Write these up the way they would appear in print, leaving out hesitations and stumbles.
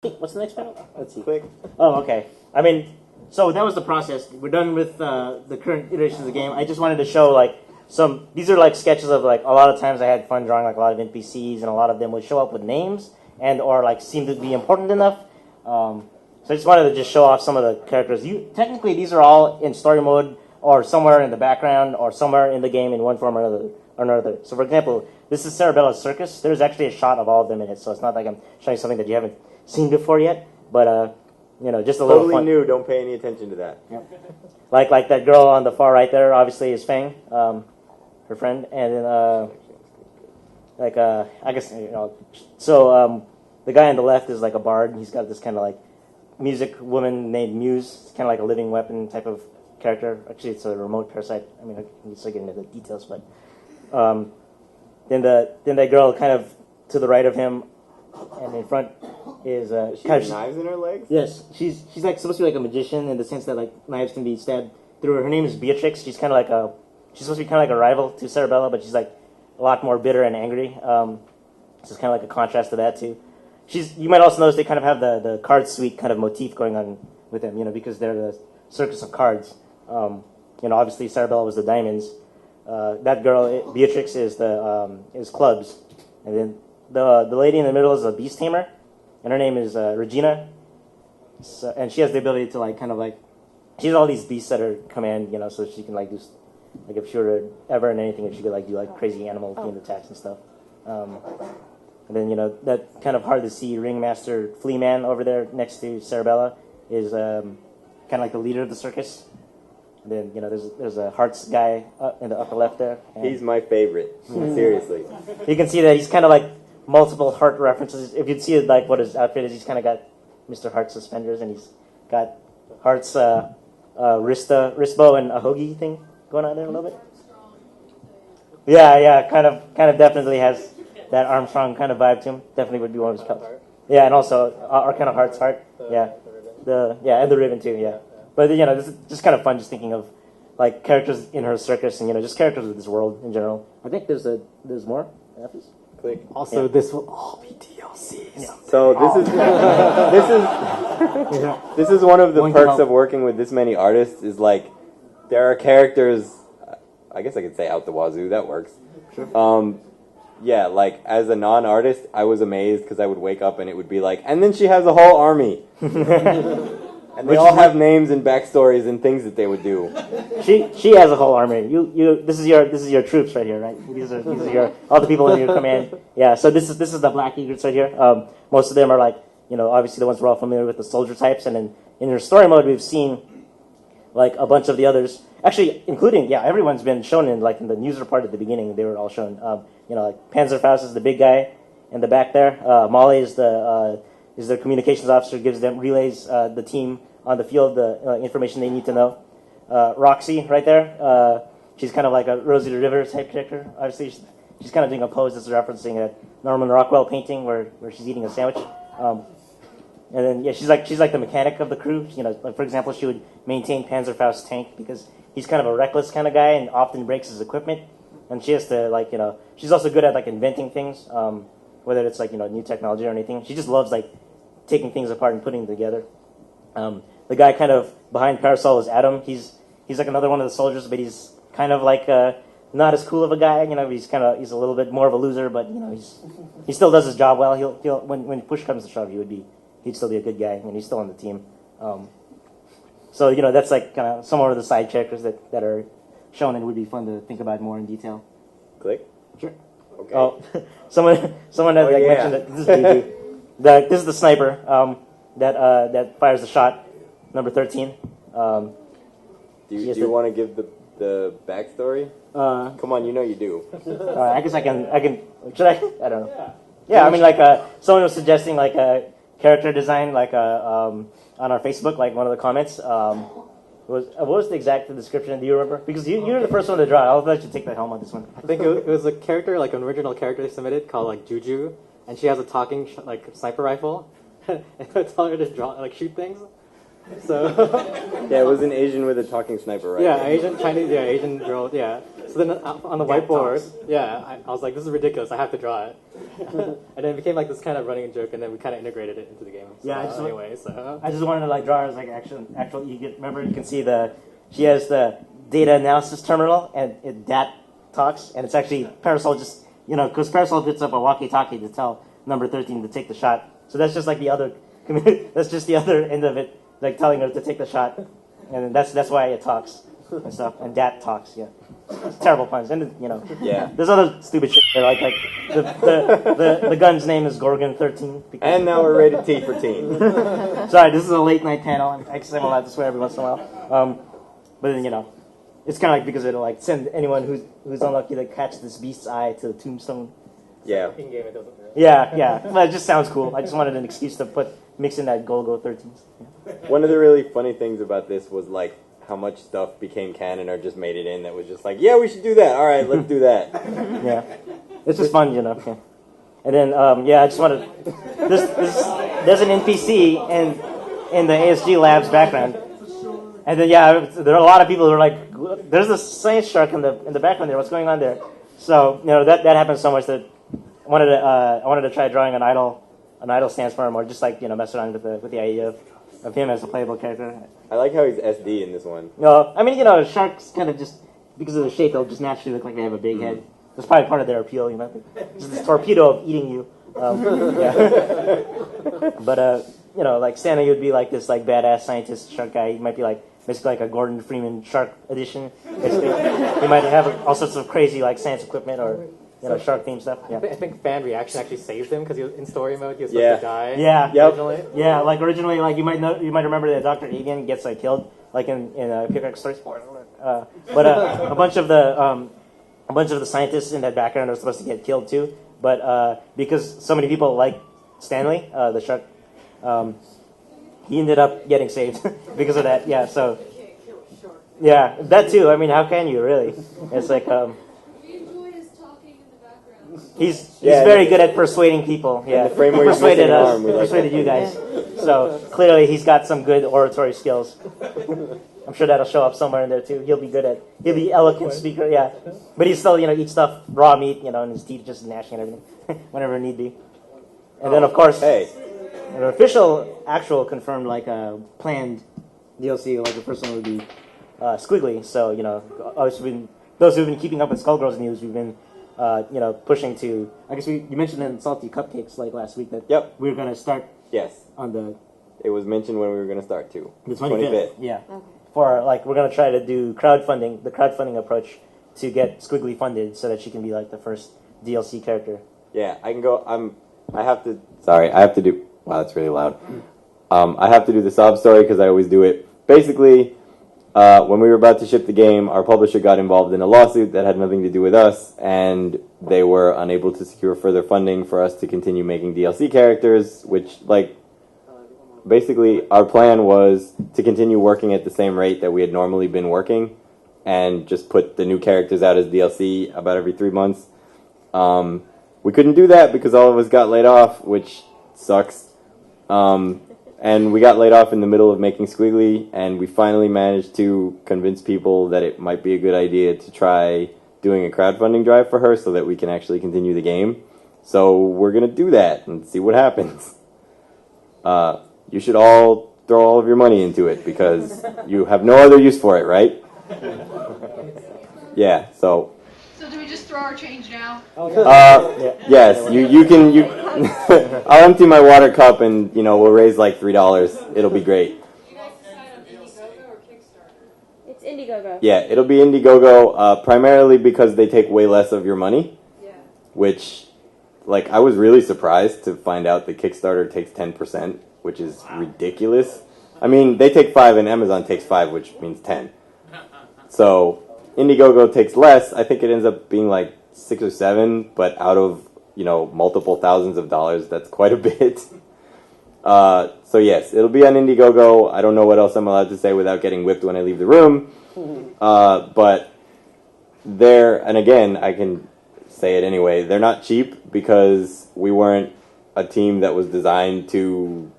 What's the next panel? Let's see. Click. Oh, okay. I mean, so that was the process. We're done with the current iterations of the game. I just wanted to show like some. These are like sketches of like a lot of times I had fun drawing like a lot of NPCs, and a lot of them would show up with names and or like seem to be important enough. So I just wanted to just show off some of the characters. Technically these are all in story mode or somewhere in the background or somewhere in the game in one form or another. So for example, this is Cerebella'S circus. There's actually a shot of all of them in it, so it's not like I'm showing something that you haven't seen before yet, but you know, just a little Totally fun. new. Don't pay any attention to that. Yep. Like that girl on the far right there, obviously is Fang, her friend, and then I guess you know. So the guy on the left is like a bard. He's got this kind of like music woman named Muse. It's kind of like a living weapon type of character. Actually, it's a remote parasite. I mean, I can still get into the details, but then that girl kind of to the right of him. And in front is she has knives in her legs? Yes, she's like supposed to be like a magician in the sense that like knives can be stabbed through her. Her name is Beatrix. She's kind of like she's supposed to be kind of like a rival to Cerebella, but she's like a lot more bitter and angry. So it's kind of like a contrast to that too. You might also notice they kind of have the card suite kind of motif going on with them, you know, because they're the circus of cards. You know, obviously Cerebella was the diamonds. That girl Beatrix is is clubs, and then the lady in the middle is a beast tamer, and her name is Regina. So, and she has the ability to like kind of like she has all these beasts at her command, you know, so she can like do like if she were to ever in anything, she could like do like crazy animal themed attacks and stuff. And then you know that kind of hard to see ringmaster Flea Man over there next to Cerebella is kind of like the leader of the circus. And then you know there's a hearts guy in the upper left there. He's my favorite. Seriously. You can see that he's kind of like multiple heart references. If you'd see like what his outfit is, he's kind of got Mr. Heart suspenders, and he's got Heart's wristbow and a hoagie thing going on there a little bit. Yeah, kind of definitely has that Armstrong kind of vibe to him. Definitely would be one of his colors. Yeah, and also our kind of Heart's heart. Yeah, and the ribbon too. Yeah, but you know, this is just kind of fun, just thinking of like characters in her circus, and you know, just characters of this world in general. I think there's more. Click. Also, this will all be DLCs. Yeah. So this is one of the perks of working with this many artists is like there are characters. I guess I could say out the wazoo. That works. Sure. Yeah, like as a non-artist, I was amazed because I would wake up and it would be like, and then she has a whole army. And they all have names and backstories and things that they would do. She has a whole army. This is your troops right here, right? These are your all the people in your command. Yeah. So this is the Black Egrets right here. Most of them are like, you know, obviously the ones we're all familiar with, the soldier types, and then in your story mode we've seen like a bunch of the others. Actually, including everyone's been shown in like in the news report at the beginning. They were all shown. You know, like Panzerfaust is the big guy in the back there. Molly is the communications officer, relays the team on the field the information they need to know. Roxy, right there, she's kind of like a Rosie the River type character. Obviously, she's kind of doing a pose that's referencing a Norman Rockwell painting where she's eating a sandwich. And then she's like the mechanic of the crew. You know, like for example, she would maintain Panzerfaust's tank because he's kind of a reckless kind of guy and often breaks his equipment. And she has to like, you know, she's also good at like inventing things, whether it's like, you know, new technology or anything. She just loves like taking things apart and putting them together. The guy kind of behind Parasol is Adam. He's like another one of the soldiers, but he's kind of like not as cool of a guy. You know, he's a little bit more of a loser, but you know, he still does his job well. He'll when push comes to shove, he'd still be a good guy, and he's still on the team. So you know, that's like kind of some of the side characters that are shown and would be fun to think about more in detail. Click. Sure. Okay. Oh, someone had mentioned that this is Juju. This is the sniper that fires the shot, number 13. Do you want to give the backstory? Come on, you know you do. I guess I can. Should I? I don't know. Yeah, I mean, like someone was suggesting like a character design, like on our Facebook, like one of the comments. What was the exact description? Do you remember? Because you're the first one to draw. I'll let you take the helm on this one. I think it was a character, like an original character they submitted called like Juju, and she has a talking like sniper rifle, and it's telling her to draw like shoot things. So yeah, it was an Asian with a talking sniper rifle. Yeah, Asian Chinese, Asian girl, yeah. So then on the whiteboard, I was like, this is ridiculous. I have to draw it. And then it became like this kind of running joke, and then we kind of integrated it into the game. So, Yeah, I just wanted to like draw her as like actual. Remember, you can see she has the data analysis terminal, and that talks, and it's actually Parasol just because Parasol puts up a walkie-talkie to tell number 13 to take the shot. So that's just like the other. That's just the other end of it, like telling her to take the shot, and that's why it talks and stuff. And Dat talks, yeah. It's terrible puns, and Yeah. There's other stupid shit there, like the gun's name is Gorgon 13. And now we're rated T for teen. Sorry, this is a late night panel, and I guess I'm allowed to swear every once in a while. But then it's kind of like because it'll like send anyone who's unlucky to catch this beast's eye to the tombstone. Yeah. in game it doesn't. Yeah, but it just sounds cool. I just wanted an excuse to mix in that Golgo 13. One of the really funny things about this was like how much stuff became canon or just made it in that was just like, yeah, we should do that. All right, let's do that. Yeah, it's just fun, Yeah. And then I just wanted there's an NPC in the ASG Labs background, and then there are a lot of people who are like, there's a science shark in the background there. What's going on there? So that happens so much that I wanted to try drawing an idle stance for him, or just like mess around with the idea of him as a playable character. I like how he's SD in this one. No, I mean sharks kind of just because of the shape they'll just naturally look like they have a big head. That's probably part of their appeal, Just this torpedo of eating you. Yeah. But like Stanley would be like this like badass scientist shark guy. He might be like basically like a Gordon Freeman shark edition. Basically, he might have all sorts of crazy like science equipment or shark themed stuff. Yeah. I think fan reaction actually saved him because he was in story mode. He was supposed to die. Yeah. Originally. Yeah. Like originally, like you might remember that Dr. Avian gets like killed, like in Picard Story Sport. But a bunch of the scientists in that background are supposed to get killed too. But because so many people like Stanley, the shark, he ended up getting saved because of that. Yeah. So. Yeah, that too. I mean, how can you really? It's like. He's very good at persuading people. Yeah, the frame where he's persuaded us, arm, we like persuaded you guys. So clearly, he's got some good oratory skills. I'm sure that'll show up somewhere in there too. He'll be eloquent speaker. Yeah, but he's still eat stuff raw meat. And his teeth just gnashing and everything whenever need be. And then of course, an official, actual confirmed planned DLC, like the first one would be Squiggly. So obviously, those who've been keeping up with Skullgirls news, we've been. Pushing to. I guess you mentioned in Salty Cupcakes like last week that we were going to start. Yes. On the. It was mentioned when we were going to start too. The 25th. Yeah. Okay. For we're going to try to do the crowdfunding approach to get Squiggly funded so that she can be like the first DLC character. Yeah, I can go. I have to. Sorry, I have to do. Wow, that's really loud. I have to do the sob story because I always do it. Basically. When we were about to ship the game, our publisher got involved in a lawsuit that had nothing to do with us, and they were unable to secure further funding for us to continue making DLC characters, which, basically our plan was to continue working at the same rate that we had normally been working, and just put the new characters out as DLC about every 3 months. We couldn't do that because all of us got laid off, which sucks. And we got laid off in the middle of making Squiggly, and we finally managed to convince people that it might be a good idea to try doing a crowdfunding drive for her so that we can actually continue the game. So we're going to do that and see what happens. You should all throw all of your money into it because you have no other use for it, right? Yeah, so... So do we just throw our change now? Yes, you can. I'll empty my water cup and we'll raise like $3. It'll be great. You guys decide on Indiegogo or Kickstarter? It's Indiegogo. Yeah, it'll be Indiegogo primarily because they take way less of your money. Yeah. Which, I was really surprised to find out that Kickstarter takes 10%, which is ridiculous. I mean, they take 5 and Amazon takes 5, which means 10. So. Indiegogo takes less. I think it ends up being like 6 or 7, but out of multiple thousands of dollars, that's quite a bit. So yes, it'll be on Indiegogo. I don't know what else I'm allowed to say without getting whipped when I leave the room. But and again, I can say it anyway. They're not cheap because we weren't a team that was designed to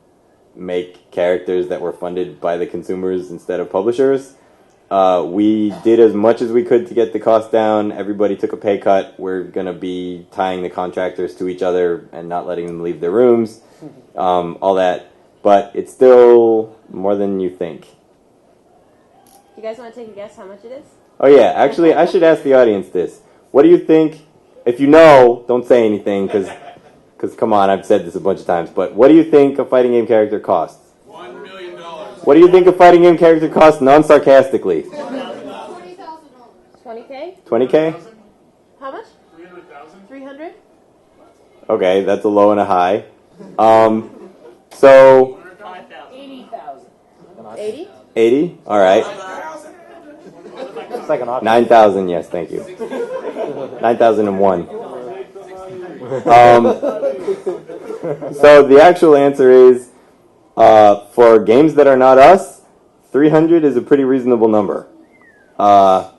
make characters that were funded by the consumers instead of publishers. We did as much as we could to get the cost down. Everybody took a pay cut. We're going to be tying the contractors to each other and not letting them leave their rooms, all that. But it's still more than you think. You guys want to take a guess how much it is? Oh, yeah. Actually, I should ask the audience this. What do you think? If you know, don't say anything, because come on, I've said this a bunch of times. But what do you think a fighting game character costs? $1 million. What do you think a fighting game character costs non-sarcastically? $20,000. 20K? 20K? How much? 300,000. 300? Okay, that's a low and a high. So 80? 80? All right. It's like an auction. 9,000, yes, thank you. 9,001. So the actual answer is, for games that are not us, 300 is a pretty reasonable number. Yeah,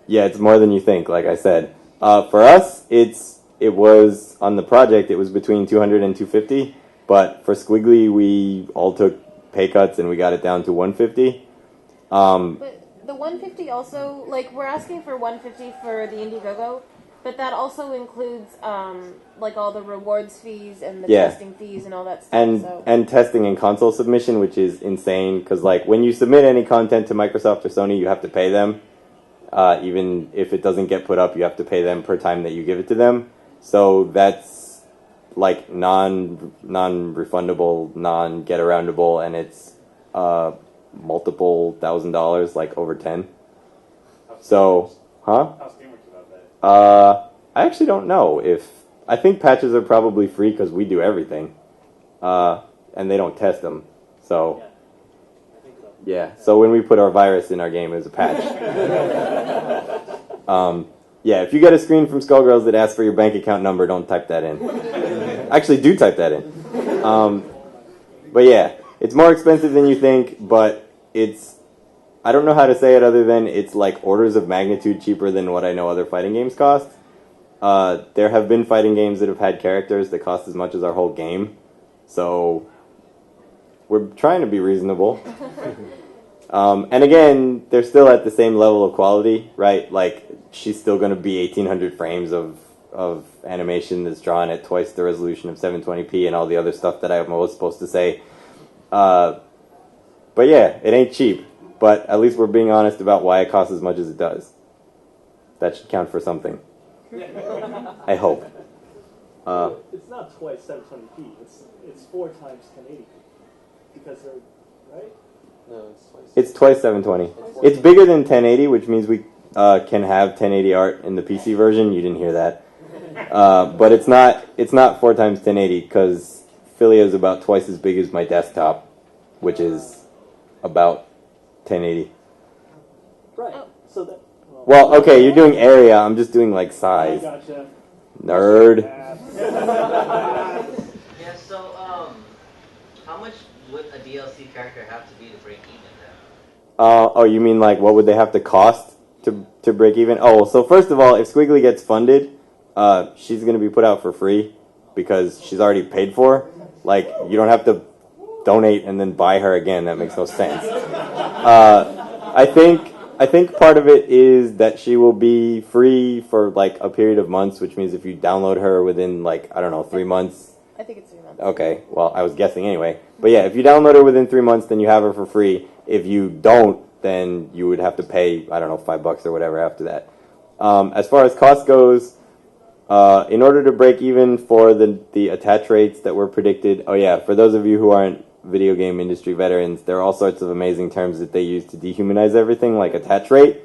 it's more than you think, like I said. For us, it was, on the project, it was between 200 and 250, but for Squiggly, we all took pay cuts and we got it down to 150. But the 150 also, like, we're asking for 150 for the Indiegogo, but that also includes, like, all the rewards fees and the testing fees and all that stuff. And testing and console submission, which is insane, because, like, when you submit any content to Microsoft or Sony, you have to pay them. Even if it doesn't get put up, you have to pay them per time that you give it to them. So that's, like, non-refundable, non-get-aroundable, and it's multiple $1,000s, like over 10. So, huh? How's Gameworks about that? I actually don't know if... I think patches are probably free because we do everything. And they don't test them. So, yeah. So when we put our virus in our game, it was a patch. Yeah, if you get a screen from Skullgirls that asks for your bank account number, don't type that in. Actually, do type that in. But yeah, it's more expensive than you think, but it's... I don't know how to say it other than it's like orders of magnitude cheaper than what I know other fighting games cost. There have been fighting games that have had characters that cost as much as our whole game. So we're trying to be reasonable. And again, they're still at the same level of quality, right? Like, she's still going to be 1,800 frames of animation that's drawn at twice the resolution of 720p and all the other stuff that I was supposed to say. But yeah, it ain't cheap. But at least we're being honest about why it costs as much as it does. That should count for something. I hope. It's not twice 720p. It's 4 times 1080p. Because they're right. No, it's twice. It's twice 720. It's bigger than 1080, which means we can have 1080 art in the PC version. You didn't hear that. But it's not 4 times 1080 because Philia is about twice as big as my desktop, which is about 1080. Right. So that. Well, okay, you're doing area. I'm just doing like size. Gotcha. Nerd. Yeah, so, how much would a DLC character have to be to break even then? Oh, you mean like what would they have to cost to break even? Oh, so first of all, if Squiggly gets funded, she's going to be put out for free because she's already paid for. Like, you don't have to donate and then buy her again. That makes no sense. I think part of it is that she will be free for like a period of months, which means if you download her within like, I don't know, 3 months. I think it's 3 months. Okay, well, I was guessing anyway. But yeah, if you download her within 3 months, then you have her for free. If you don't, then you would have to pay, I don't know, $5 or whatever after that. As far as cost goes, in order to break even for the attach rates that were predicted, oh yeah, for those of you who aren't video game industry veterans, there are all sorts of amazing terms that they use to dehumanize everything, like attach rate,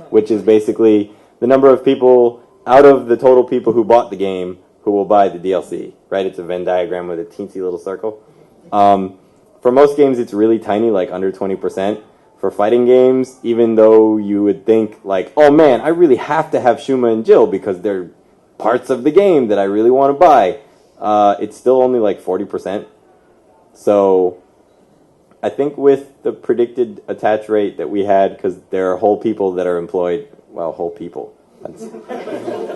which is basically the number of people out of the total people who bought the game who will buy the DLC, right? It's a Venn diagram with a teensy little circle. For most games, it's really tiny, like under 20%. For fighting games, even though you would think, like, oh man, I really have to have Shuma and Jill because they're parts of the game that I really want to buy, it's still only like 40%. So I think with the predicted attach rate that we had, because there are whole people that are employed, well, whole people.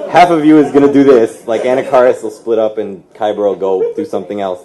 Half of you is going to do this, like Anakaris will split up and Kybro will go do something else.